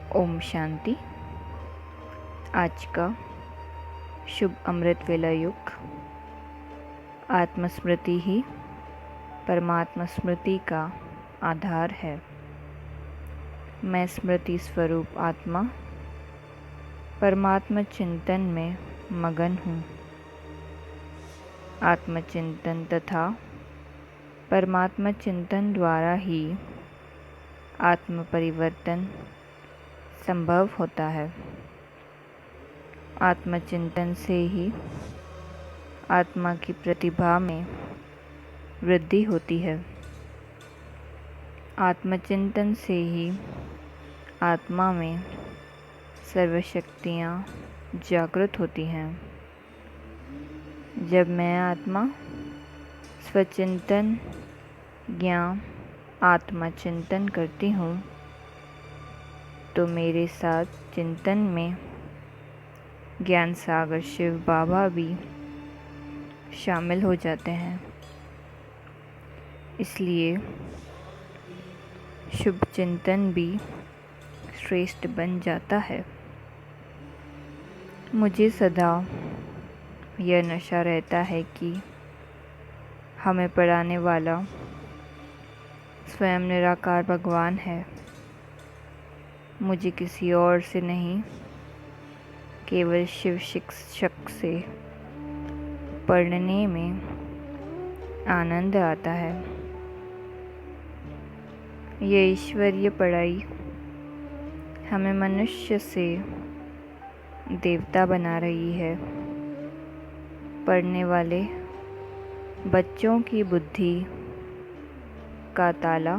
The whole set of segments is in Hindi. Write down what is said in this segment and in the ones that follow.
ओम शांति। आज का शुभ अमृत वेला युग। आत्मस्मृति ही परमात्मा स्मृति का आधार है। मैं स्मृति स्वरूप आत्मा परमात्मा चिंतन में मगन हूँ। आत्मचिंतन तथा परमात्मा चिंतन द्वारा ही आत्म परिवर्तन संभव होता है। आत्मचिंतन से ही आत्मा की प्रतिभा में वृद्धि होती है। आत्मचिंतन से ही आत्मा में सर्वशक्तियाँ जागृत होती हैं। जब मैं आत्मा स्वचिंतन ज्ञान आत्मा चिंतन करती हूँ तो मेरे साथ चिंतन में ज्ञान सागर शिव बाबा भी शामिल हो जाते हैं। इसलिए शुभ चिंतन भी श्रेष्ठ बन जाता है। मुझे सदा यह नशा रहता है कि हमें पढ़ाने वाला स्वयं निराकार भगवान है। मुझे किसी और से नहीं, केवल शिव शिक्षक से पढ़ने में आनंद आता है। यह ईश्वरीय पढ़ाई हमें मनुष्य से देवता बना रही है। पढ़ने वाले बच्चों की बुद्धि का ताला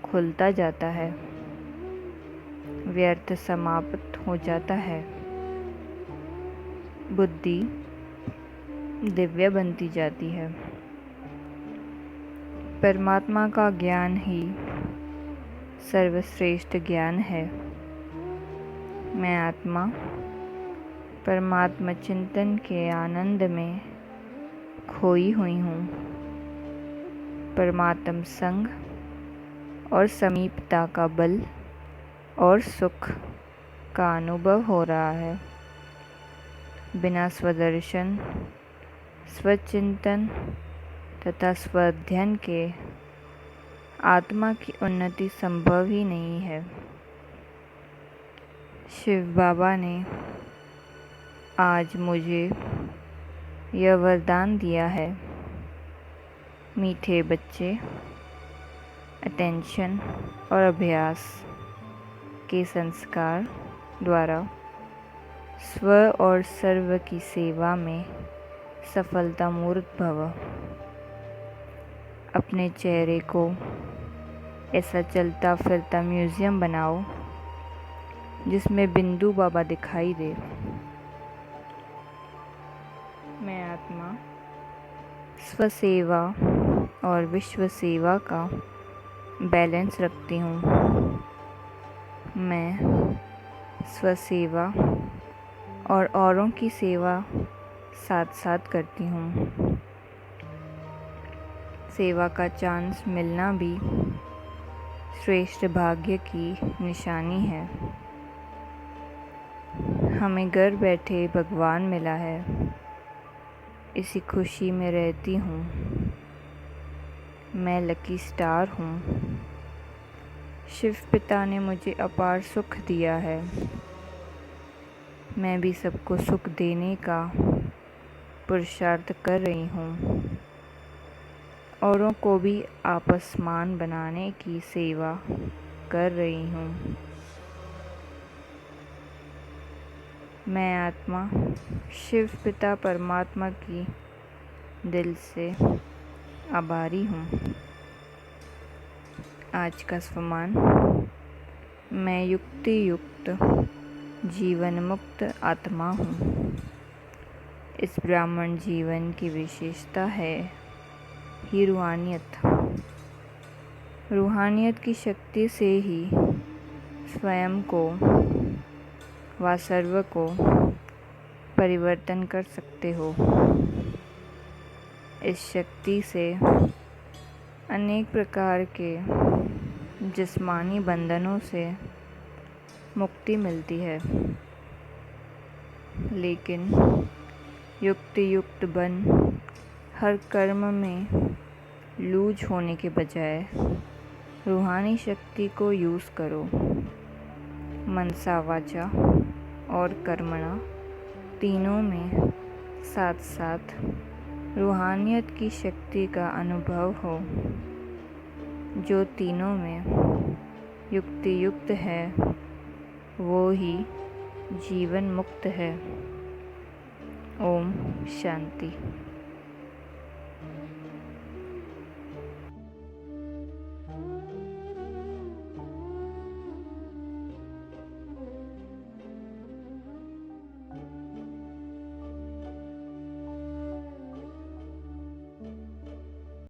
खुलता जाता है, व्यर्थ समाप्त हो जाता है, बुद्धि दिव्य बनती जाती है। परमात्मा का ज्ञान ही सर्वश्रेष्ठ ज्ञान है। मैं आत्मा परमात्मा चिंतन के आनंद में खोई हुई हूँ। परमात्म संग और समीपता का बल और सुख का अनुभव हो रहा है। बिना स्वदर्शन स्वचिंतन तथा स्वाध्ययन के आत्मा की उन्नति संभव ही नहीं है। शिव बाबा ने आज मुझे यह वरदान दिया है। मीठे बच्चे अटेंशन और अभ्यास के संस्कार द्वारा स्व और सर्व की सेवा में सफलता मूर्त भव। अपने चेहरे को ऐसा चलता फिरता म्यूजियम बनाओ जिसमें बिंदु बाबा दिखाई दे। मैं आत्मा स्वसेवा और विश्व सेवा का बैलेंस रखती हूँ। मैं स्वसेवा और औरों की सेवा साथ साथ करती हूँ। सेवा का चांस मिलना भी श्रेष्ठ भाग्य की निशानी है। हमें घर बैठे भगवान मिला है, इसी खुशी में रहती हूँ। मैं लकी स्टार हूँ। शिव पिता ने मुझे अपार सुख दिया है। मैं भी सबको सुख देने का पुरुषार्थ कर रही हूँ। औरों को भी आपसमान बनाने की सेवा कर रही हूँ। मैं आत्मा शिव पिता परमात्मा की दिल से आभारी हूँ। आज का स्वमान, मैं युक्ति युक्त जीवन मुक्त आत्मा हूँ। इस ब्राह्मण जीवन की विशेषता है ही रूहानियत। रूहानियत की शक्ति से ही स्वयं को व सर्व को परिवर्तन कर सकते हो। इस शक्ति से अनेक प्रकार के जिस्मानी बंधनों से मुक्ति मिलती है। लेकिन युक्त बन हर कर्म में लूज होने के बजाय रूहानी शक्ति को यूज़ करो। मनसा वाचा और कर्मणा तीनों में साथ साथ रूहानियत की शक्ति का अनुभव हो। जो तीनों में युक्त है वो ही जीवन मुक्त है। ओम शांति।